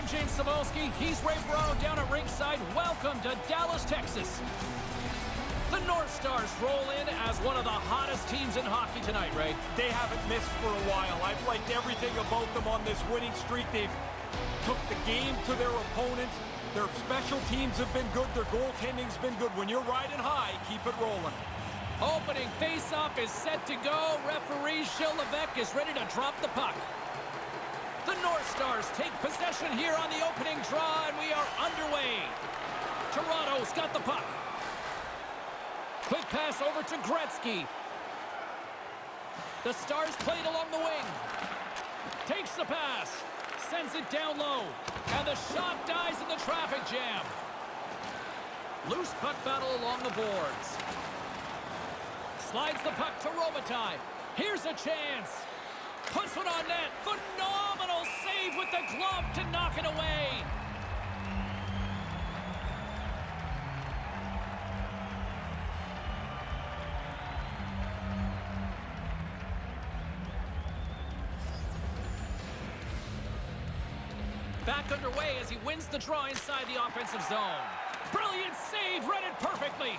I'm James Cebulski. He's Ray Barano down at ringside. Welcome to Dallas, Texas. The North Stars roll in as one of the hottest teams in hockey tonight, Ray. They haven't missed for a while. I've liked everything about them on this winning streak. They've took the game to their opponents. Their special teams have been good. Their goaltending's been good. When you're riding high, keep it rolling. Opening face-off is set to go. Referee Gilles Levesque is ready to drop the puck. The North Stars take possession here on the opening draw, and we are underway. Toronto's got the puck. Quick pass over to Gretzky. The Stars played along the wing. Takes the pass. Sends it down low. And the shot dies in the traffic jam. Loose puck battle along the boards. Slides the puck to Robitaille. Here's a chance. Puts one on net. Phenomenal save with the glove to knock it away. Back underway as he wins the draw inside the offensive zone. Brilliant save, read it perfectly.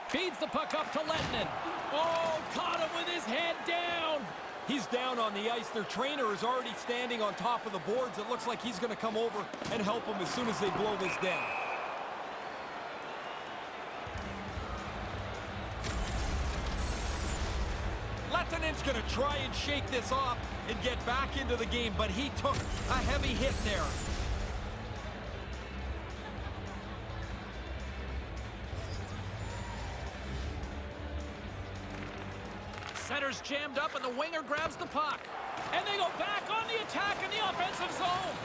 Feeds the puck up to Lettinen. Oh, caught him with his head down. He's down on the ice. Their trainer is already standing on top of the boards. It looks like he's going to come over and help them as soon as they blow this down. Lettinen's going to try and shake this off and get back into the game, but he took a heavy hit there. Center's jammed up and the winger grabs the puck. And they go back on the attack in the offensive zone.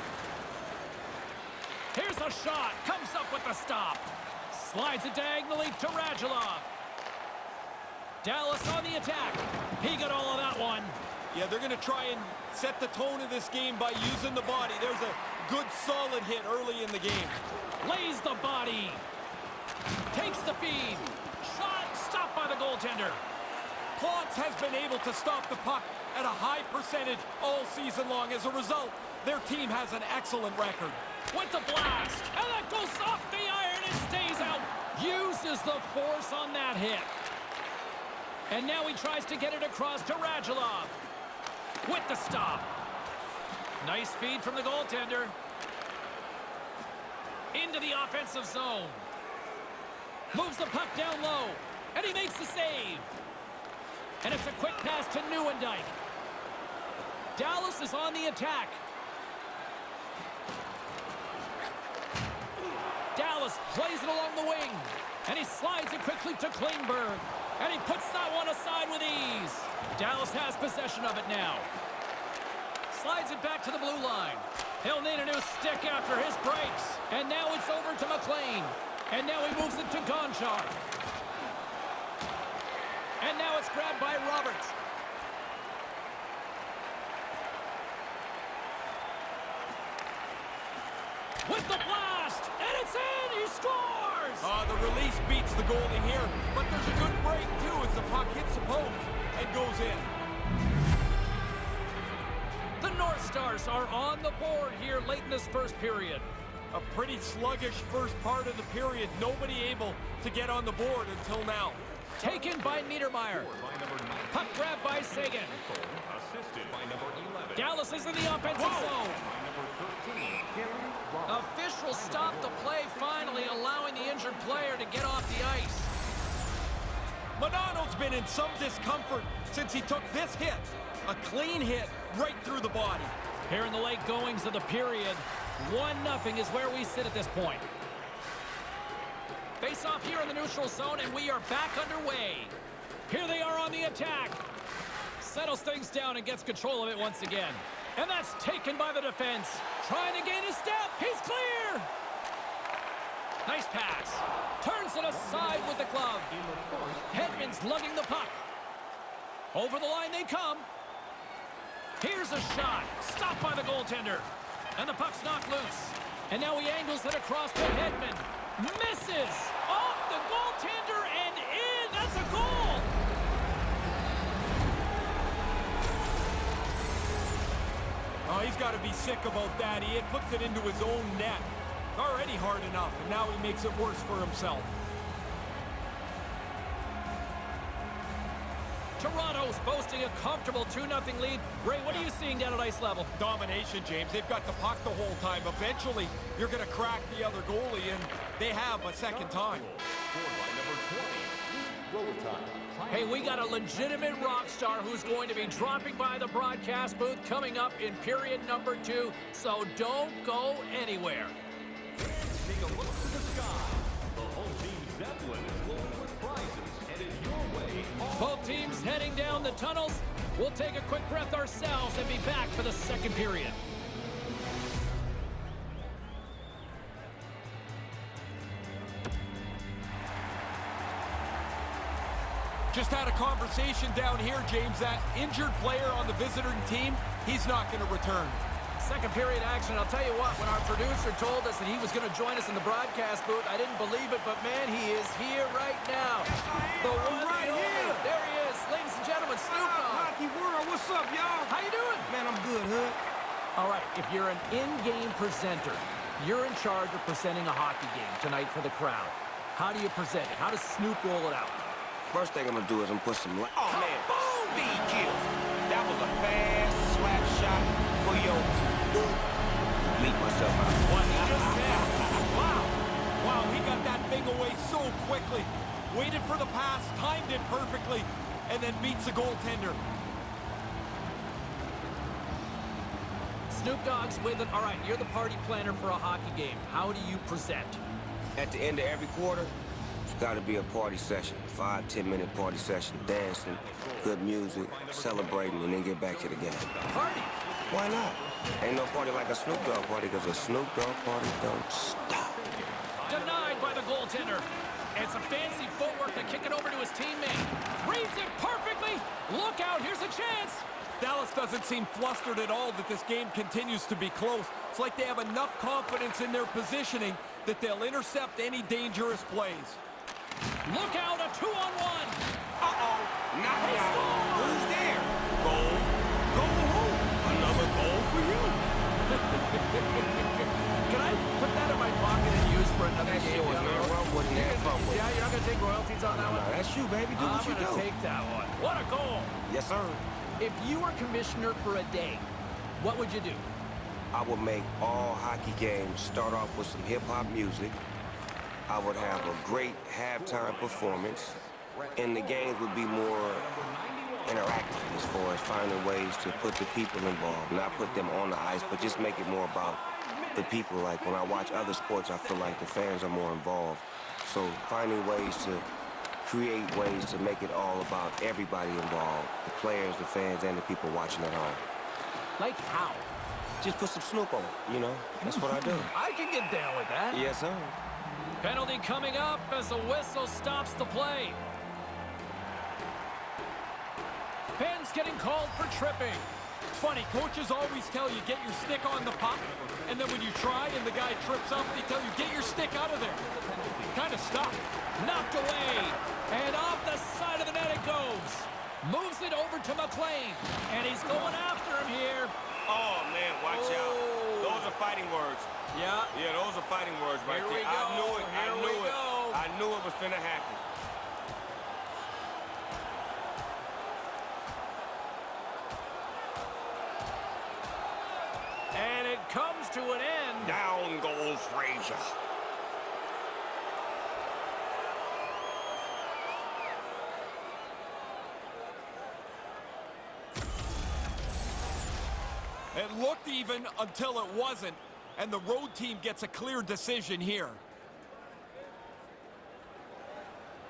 Here's a shot. Comes up with the stop. Slides it diagonally to Radulov. Dallas on the attack. He got all of that one. Yeah, they're going to try and set the tone of this game by using the body. There's a good solid hit early in the game. Lays the body. Takes the feed. Shot stopped by the goaltender. Plotz has been able to stop the puck at a high percentage all season long. As a result, their team has an excellent record. With the blast, and that goes off the iron and stays out. Uses the force on that hit. And now he tries to get it across to Radulov. With the stop. Nice feed from the goaltender. Into the offensive zone. Moves the puck down low, and he makes the save. And it's a quick pass to Nieuwendyk. Dallas is on the attack. Dallas plays it along the wing. And he slides it quickly to Klingberg. And he puts that one aside with ease. Dallas has possession of it now. Slides it back to the blue line. He'll need a new stick after his breaks. And now it's over to McLean. And now he moves it to Gonchar. And now it's grabbed by Roberts. With the blast, and it's in, he scores! The release beats the goalie here, but there's a good break too as the puck hits the post and goes in. The North Stars are on the board here late in this first period. A pretty sluggish first part of the period. Nobody able to get on the board until now. Taken by Niedermeyer. Puck grabbed by Sagan. Dallas is in the offensive zone. Official stopped the play finally, allowing the injured player to get off the ice. Modano's been in some discomfort since he took this hit. A clean hit right through the body. Here in the late goings of the period, 1-0 is where we sit at this point. Face off here in the neutral zone, and we are back underway. Here they are on the attack. Settles things down and gets control of it once again. And that's taken by the defense. Trying to gain a step. He's clear. Nice pass. Turns it aside with the glove. Hedman's lugging the puck. Over the line they come. Here's a shot. Stopped by the goaltender. And the puck's knocked loose. And now he angles it across to Hedman. Misses off the goaltender and in. That's a goal. he's got to be sick about that. He puts it into his own net. Already hard enough, and now he makes it worse for himself. Toronto's boasting a comfortable 2-0 lead. Ray, what are you seeing down at ice level? Domination, James. They've got the puck the whole time. Eventually, you're going to crack the other goalie, and they have a second time. Hey, we got a legitimate rock star who's going to be dropping by the broadcast booth coming up in period number 2, so don't go anywhere. Take a look to the sky. The whole team's Zeppelin is loaded with prizes, headed your way. Both teams heading down the tunnels. We'll take a quick breath ourselves and be back for the second period. Just had a conversation down here, James. That injured player on the visiting team, he's not going to return. Second period action. I'll tell you what, when our producer told us that he was going to join us in the broadcast booth, I didn't believe it, but man, he is here right now. The one right the only. here. There he is. Ladies and gentlemen, Snoop Dogg. Hockey world, what's up, y'all? How you doing? Man, I'm good, Hood. All right, if you're an in-game presenter, you're in charge of presenting a hockey game tonight for the crowd. How do you present it? How does Snoop roll it out? First thing I'm gonna do is I'm gonna put some light. Oh man, boom, B kills. That was a fast slap shot for your leap myself out. What he just said. Wow. Wow, he got that thing away so quickly. Waited for the pass, timed it perfectly, and then beats the goaltender. Snoop Dogg's with it. All right, you're the party planner for a hockey game. How do you present? At the end of every quarter, it's gotta be a party session. 5-10 minute party session, dancing, good music, celebrating, and then get back to the game. Party? Why not? Ain't no party like a Snoop Dogg party, because a Snoop Dogg party don't stop. Denied by the goaltender. And some fancy footwork to kick it over to his teammate. Reads it perfectly. Look out, here's a chance. Dallas doesn't seem flustered at all that this game continues to be close. It's like they have enough confidence in their positioning that they'll intercept any dangerous plays. Look out, a 2-on-1. Uh-oh, knock He down. scored! Who's there? Goal. Goal who? Another goal for you. Can I put that in my pocket and use for another That's game? yours, man. Run with it, have fun with it. Yeah, you're not going to take royalties on that Nah, one? that's you, baby. Do what you I'm do. going to take that one. What a goal. Yes, sir. If you were commissioner for a day, what would you do? I would make all hockey games start off with some hip-hop music. I would have a great halftime performance, and the games would be more interactive as far as finding ways to put the people involved, not put them on the ice, but just make it more about the people. Like when I watch other sports, I feel like the fans are more involved. So finding ways to create ways to make it all about everybody involved, the players, the fans, and the people watching at home. Like how? Just put some Snoop on it, you know? That's what I do. I can get down with that. Yes, sir. Penalty coming up as the whistle stops the play. Penn's getting called for tripping. Funny, coaches always tell you, get your stick on the puck, and then when you try and the guy trips up, they tell you, get your stick out of there. Kind of stuck. Knocked away. And off the side of the net it goes. Moves it over to McLean. And he's going after him here. Oh, man, watch out. Those are fighting words. Yeah. Yeah, those are fighting words right Here we there. go. I knew it. Here I we knew it. go. I knew it was finna happen. And it comes to an end. Down goes Frazier. It looked even until it wasn't, and the road team gets a clear decision here.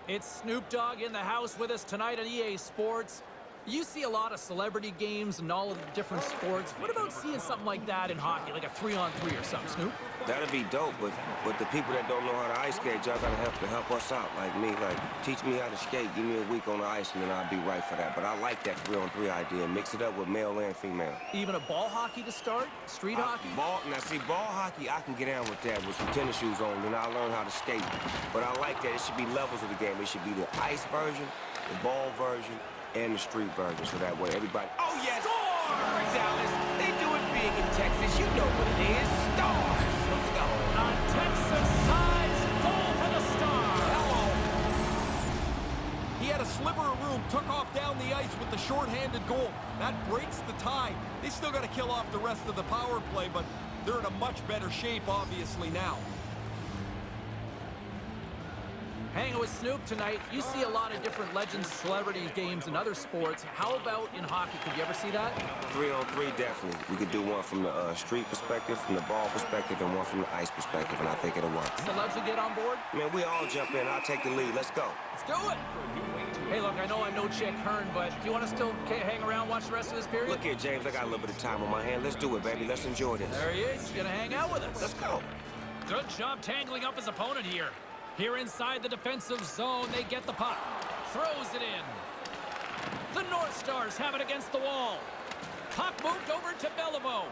It's Snoop Dogg in the house with us tonight at EA Sports. You see a lot of celebrity games and all of the different sports. What about seeing something like that in hockey, like a 3-on-3 or something, Snoop? That'd be dope, but the people that don't know how to ice skate, y'all gotta help us out. Like me, like teach me how to skate, give me a week on the ice, and then I'll be right for that. But I like that 3-on-3 idea. Mix it up with male and female. Even a ball hockey to start? Street hockey? Ball hockey, I can get down with that with some tennis shoes on, then I'll learn how to skate. But I like that. It should be levels of the game. It should be the ice version, the ball version, and the street version, so that way everybody... Oh, yes. Score! Dallas. They do it big in Texas, you know what it is. Stars. Let's go. A Texas-sized goal for the Stars. Hello. He had a sliver of room, took off down the ice with the shorthanded goal. That breaks the tie. They still got to kill off the rest of the power play, but they're in a much better shape, obviously, now. Hanging with Snoop tonight, you see a lot of different legends, celebrity games, and other sports. How about in hockey? Could you ever see that? 3-on-3, definitely. We could do one from the street perspective, from the ball perspective, and one from the ice perspective, and I think it'll work. Celebs will get on board? Man, we all jump in. I'll take the lead. Let's go. Let's do it! Hey, look, I know I'm no Chick Hearn, but do you want to still hang around, watch the rest of this period? Look here, James. I got a little bit of time on my hand. Let's do it, baby. Let's enjoy this. There he is. He's going to hang out with us. Let's go. Good job tangling up his opponent here. Here inside the defensive zone, they get the puck. Throws it in. The North Stars have it against the wall. Puck moved over to Beliveau.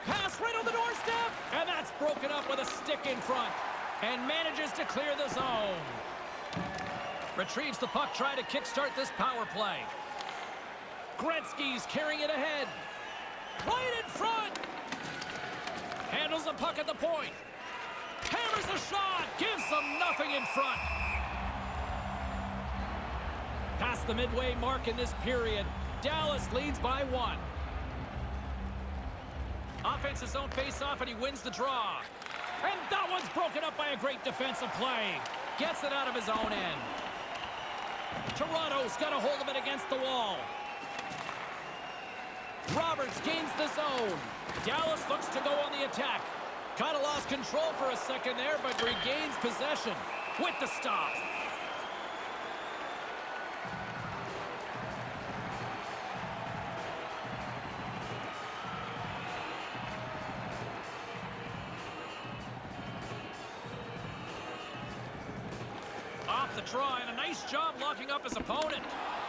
Pass right on the doorstep. And that's broken up with a stick in front. And manages to clear the zone. Retrieves the puck, trying to kickstart this power play. Gretzky's carrying it ahead. Right in front. Handles the puck at the point. Hammers a shot. Gives them nothing in front. Past the midway mark in this period. Dallas leads by 1. Offense zone face-off, and he wins the draw. And that one's broken up by a great defensive play. Gets it out of his own end. Toronto's got a hold of it against the wall. Roberts gains the zone. Dallas looks to go on the attack. Kind of lost control for a second there, but regains possession with the stop. Off the draw, and a nice job locking up his opponent.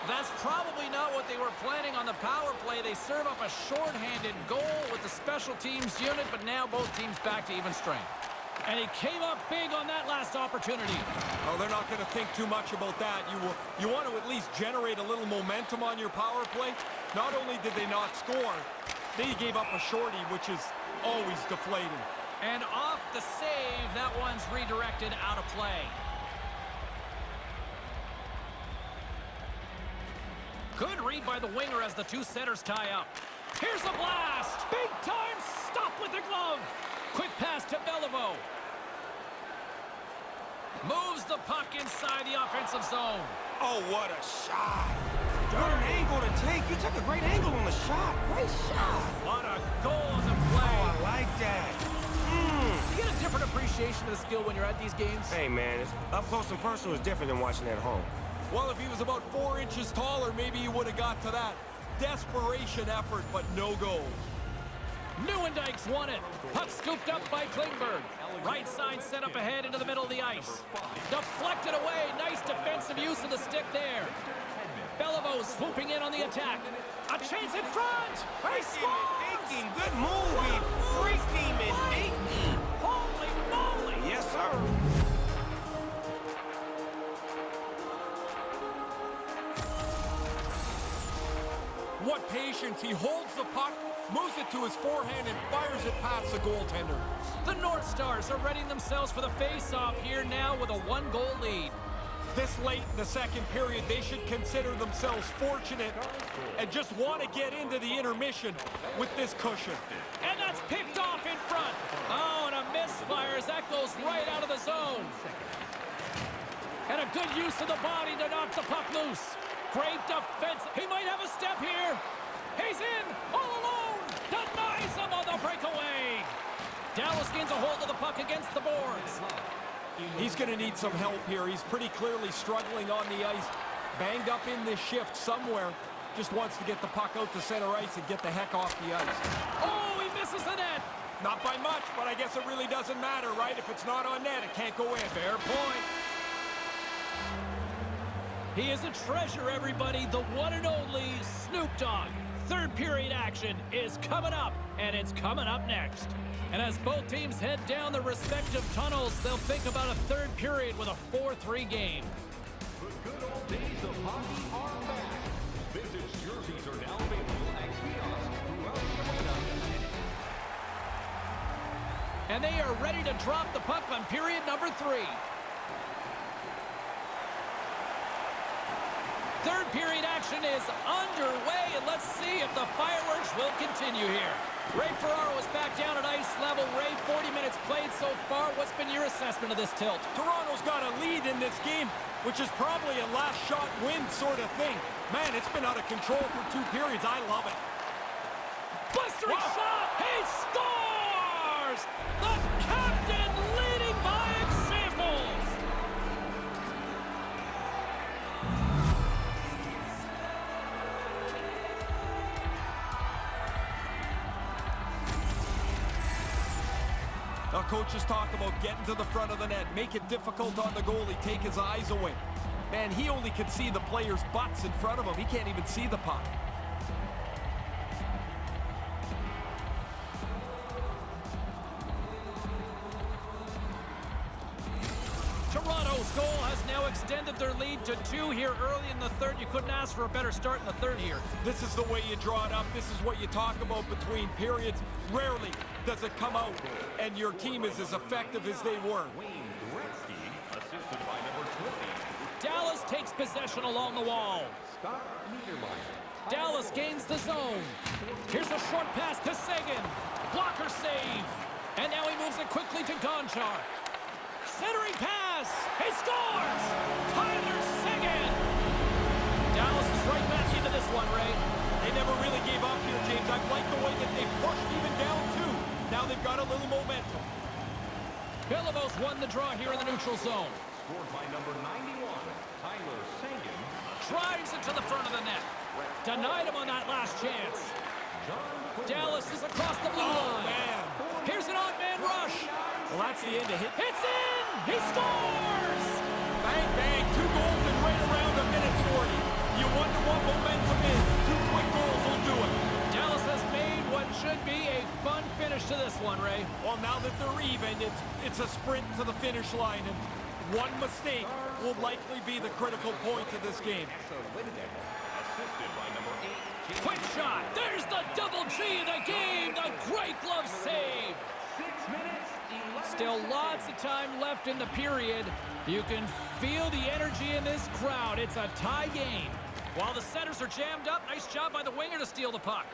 That's probably not what they were planning on the power play. They serve up a shorthanded goal with the special teams unit, but now both teams back to even strength. And he came up big on that last opportunity. Oh, they're not going to think too much about that. You want to at least generate a little momentum on your power play. Not only did they not score, they gave up a shorty, which is always deflating. And off the save, that one's redirected out of play. Good read by the winger as the two setters tie up. Here's a blast! Big time stop with the glove! Quick pass to Beliveau. Moves the puck inside the offensive zone. Oh, what a shot. What an angle to take. You took a great angle on the shot. Great shot. What a goal on the play. Oh, I like that. You get a different appreciation of the skill when you're at these games. Hey, man, up close and personal is different than watching at home. Well, if he was about 4 inches taller, maybe he would have got to that. Desperation effort, but no goal. Neuendijk's won it. Puck scooped up by Klingberg. Right side set up ahead into the middle of the ice. Deflected away. Nice defensive use of the stick there. Beliveau swooping in on the attack. A chance in front. He scores! Good move. Freaking Dinky. Holy moly! Yes, sir. What patience. He holds the puck, moves it to his forehand, and fires it past the goaltender. The North Stars are readying themselves for the face-off here now with a 1-goal lead. This late in the second period, they should consider themselves fortunate and just want to get into the intermission with this cushion. And that's picked off in front. Oh, and a misfire as that goes right out of the zone. And a good use of the body to knock the puck loose. Great defense. He might have a step here. He's in all alone. Denies him on the breakaway. Dallas gains a hold of the puck against the boards. He's going to need some help here. He's pretty clearly struggling on the ice. Banged up in this shift somewhere. Just wants to get the puck out to center ice and get the heck off the ice. Oh, he misses the net. Not by much, but I guess it really doesn't matter, right? If it's not on net, it can't go in. Fair point. He is a treasure, everybody. The one and only Snoop Dogg. Third period action is coming up, and it's coming up next. And as both teams head down their respective tunnels, they'll think about a third period with a 4-3 game. The good old days of hockey are back. Vintage jerseys are now available at kiosks And they are ready to drop the puck on period number 3. Third period action is underway, and let's see if the fireworks will continue here. Ray Ferraro is back down at ice level. Ray, 40 minutes played so far. What's been your assessment of this tilt? Toronto's got a lead in this game, which is probably a last shot win sort of thing. Man, it's been out of control for 2 periods. I love it. Blistering shot! He scores! The captain leading by examples! Now, coaches talk about getting to the front of the net, make it difficult on the goalie, take his eyes away. Man, he only can see the players' butts in front of him. He can't even see the puck. Toronto's goal has now extended their lead to 2 here early in the third. You couldn't ask for a better start in the third here. This is the way you draw it up. This is what you talk about between periods. Rarely does it come out, and your team is as effective as they were. Assisted by number 20. Dallas takes possession along the wall. Dallas gains the zone. Here's a short pass to Seguin. Blocker save. And now he moves it quickly to Gonchar. Centering pass. He scores! Tyler Seguin! Dallas is right back into this one, Ray. They never really gave up here, James. I like the way that they pushed even down, too. Now they've got a little momentum. Billavos won the draw here in the neutral zone. Scored by number 91, Tyler Seguin. Drives it to the front of the net. Denied him on that last chance. Dallas is across the blue line. Man. Here's an odd man rush. Well, that's the end of it. It's in! He scores! Bang, bang. 2 goals in right around a minute 40. You wonder what momentum is. 2 quick goals will do it. Dallas has made what should be a fun finish to this one, Ray. Well, now that they're even, it's a sprint to the finish line, and one mistake will likely be the critical point of this game. Assisted by number 8. Quick shot. There's the double G of the game. The great glove save. 6 minutes, 11 Still lots of time left in the period. You can feel the energy in this crowd. It's a tie game. While the centers are jammed up, nice job by the winger to steal the puck.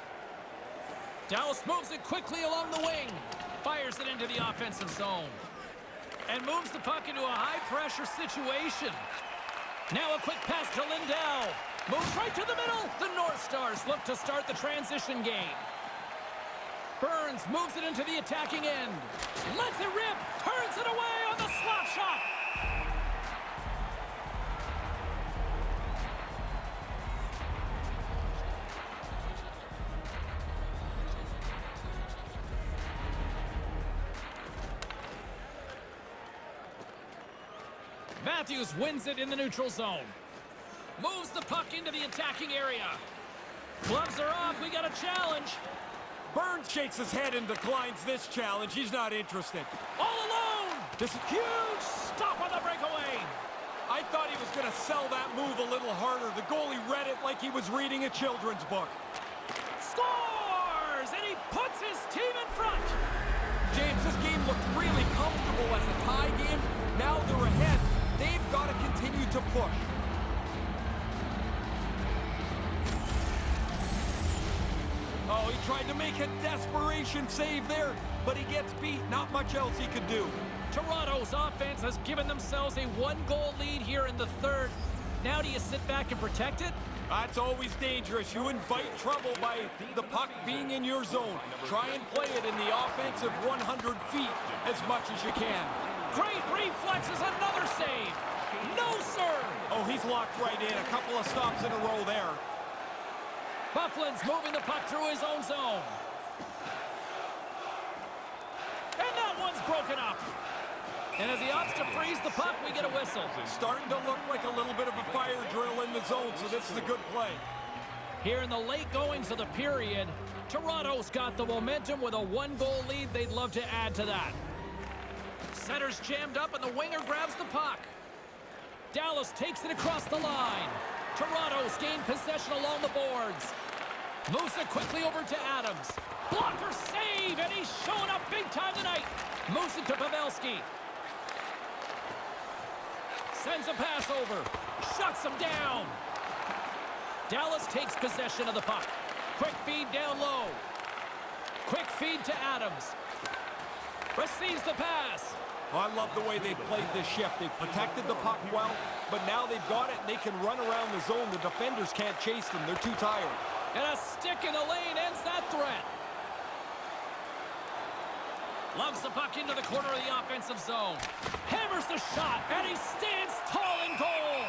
Dallas moves it quickly along the wing. Fires it into the offensive zone. And moves the puck into a high-pressure situation. Now a quick pass to Lindell. Moves right to the middle. The North Stars look to start the transition game. Burns moves it into the attacking end. Lets it rip. Turns it away on the slap shot. Matthews wins it in the neutral zone. Moves the puck into the attacking area. Gloves are off. We got a challenge. Burns shakes his head and declines this challenge. He's not interested. All alone. This is Huge stop on the breakaway. I thought he was going to sell that move a little harder. The goalie read it like he was reading a children's book. Scores! And he puts his team in front. James, this game looked really comfortable as a tie game. Now they're ahead. They've got to continue to push. Oh, he tried to make a desperation save there, but he gets beat. Not much else he could do. Toronto's offense has given themselves a 1-goal lead here in the third. Now do you sit back and protect it? That's always dangerous. You invite trouble by the puck being in your zone. Try and play it in the offensive 100 feet as much as you can. Great reflexes, another save. No, sir. Oh, he's locked right in. A couple of stops in a row there. Bufflin's moving the puck through his own zone. And that one's broken up. And as he opts to freeze the puck, we get a whistle. Starting to look like a little bit of a fire drill in the zone, so this is a good play. Here in the late goings of the period, Toronto's got the momentum with a 1-goal lead. They'd love to add to that. Center's jammed up and the winger grabs the puck. Dallas takes it across the line. Toronto's gained possession along the boards. Moves it quickly over to Adams. Blocker save, and he's showing up big time tonight. Moves it to Pavelski. Sends a pass over. Shuts him down. Dallas takes possession of the puck. Quick feed down low. Quick feed to Adams. Receives the pass. I love the way they've played this shift. They've protected the puck well, but now they've got it and they can run around the zone. The defenders can't chase them. They're too tired. And a stick in the lane ends that threat. Lugs the puck into the corner of the offensive zone. Hammers the shot, and he stands tall in goal.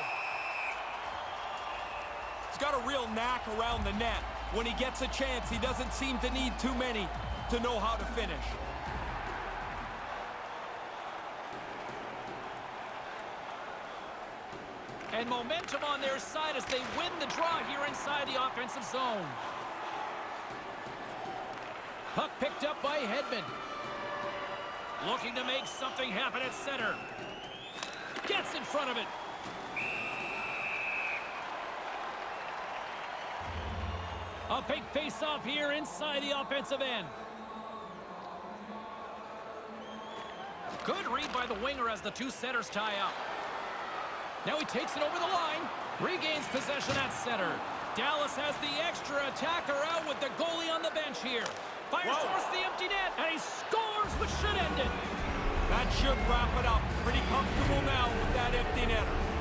He's got a real knack around the net. When he gets a chance, he doesn't seem to need too many to know how to finish. And momentum on their side as they win the draw here inside the offensive zone. Puck picked up by Hedman. Looking to make something happen at center. Gets in front of it. A big face-off here inside the offensive end. Good read by the winger as the two centers tie up. Now he takes it over the line. Regains possession at center. Dallas has the extra attacker out with the goalie on the bench here. Fires towards the empty net, and he scores, which should end it. That should wrap it up. Pretty comfortable now with that empty netter.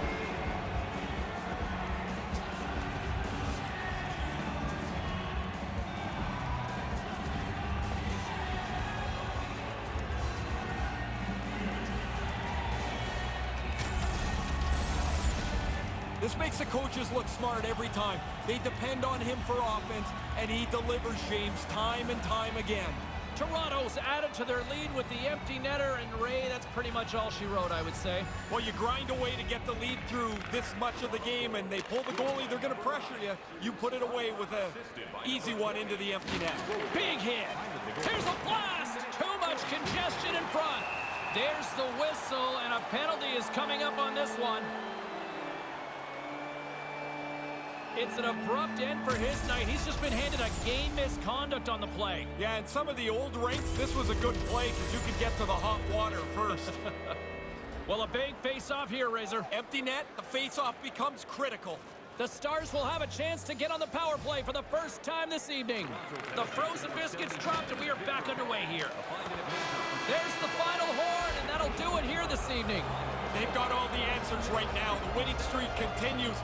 This makes the coaches look smart every time. They depend on him for offense, and he delivers, James, time and time again. Toronto's added to their lead with the empty netter, and Ray, that's pretty much all she wrote, I would say. Well, you grind away to get the lead through this much of the game, and they pull the goalie, they're going to pressure you. You put it away with an easy one into the empty net. Big hit. Here's a blast. Too much congestion in front. There's the whistle, and a penalty is coming up on this one. It's an abrupt end for his night. He's just been handed a game misconduct on the play. Yeah, in some of the old rinks, this was a good play because you could get to the hot water first. Well, a big face-off here, Razor. Empty net, the face-off becomes critical. The Stars will have a chance to get on the power play for the first time this evening. The frozen biscuits dropped, and we are back underway here. There's the final horn, and that'll do it here this evening. They've got all the answers right now. The winning streak continues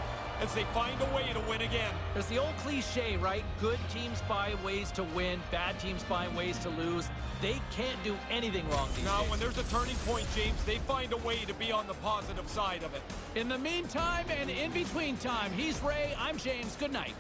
as they find a way to win again. There's the old cliche, right? Good teams find ways to win. Bad teams find ways to lose. They can't do anything wrong these Now, days. when there's a turning point, James, they find a way to be on the positive side of it. In the meantime and in between time, he's Ray, I'm James. Good night.